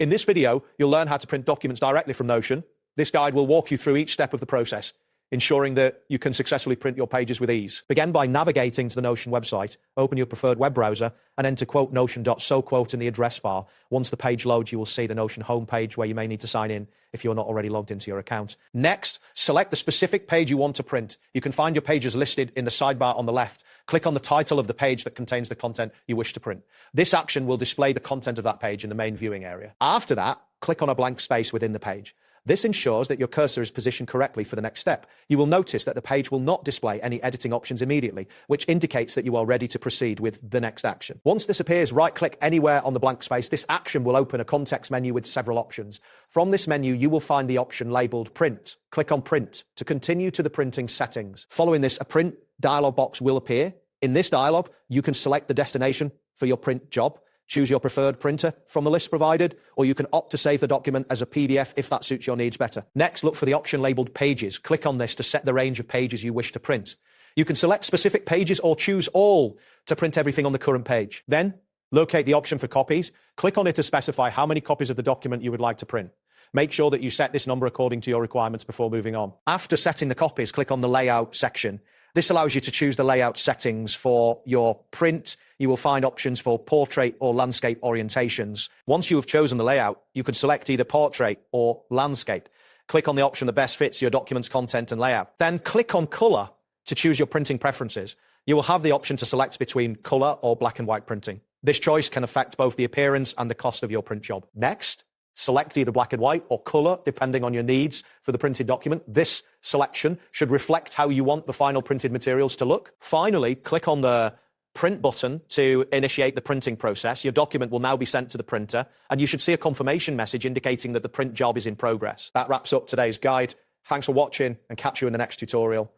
In this video, you'll learn how to print documents directly from Notion. This guide will walk you through each step of the process, ensuring that you can successfully print your pages with ease. Begin by navigating to the Notion website, open your preferred web browser, and enter notion.so in the address bar. Once the page loads, you will see the Notion homepage where you may need to sign in if you're not already logged into your account. Next, select the specific page you want to print. You can find your pages listed in the sidebar on the left. Click on the title of the page that contains the content you wish to print. This action will display the content of that page in the main viewing area. After that, click on a blank space within the page. This ensures that your cursor is positioned correctly for the next step. You will notice that the page will not display any editing options immediately, which indicates that you are ready to proceed with the next action. Once this appears, right-click anywhere on the blank space. This action will open a context menu with several options. From this menu, you will find the option labeled Print. Click on Print to continue to the printing settings. Following this, a print dialog box will appear. In this dialog, you can select the destination for your print job. Choose your preferred printer from the list provided, or you can opt to save the document as a PDF if that suits your needs better. Next, look for the option labeled Pages. Click on this to set the range of pages you wish to print. You can select specific pages or choose all to print everything on the current page. Then, locate the option for Copies. Click on it to specify how many copies of the document you would like to print. Make sure that you set this number according to your requirements before moving on. After setting the copies, click on the Layout section. This allows you to choose the layout settings for your print. You will find options for portrait or landscape orientations. Once you have chosen the layout, you can select either portrait or landscape. Click on the option that best fits your document's content and layout. Then click on color to choose your printing preferences. You will have the option to select between color or black and white printing. This choice can affect both the appearance and the cost of your print job. Next, select either black and white or color, depending on your needs for the printed document. This selection should reflect how you want the final printed materials to look. Finally, click on the Print button to initiate the printing process. Your document will now be sent to the printer, and you should see a confirmation message indicating that the print job is in progress. That wraps up today's guide. Thanks for watching, and catch you in the next tutorial.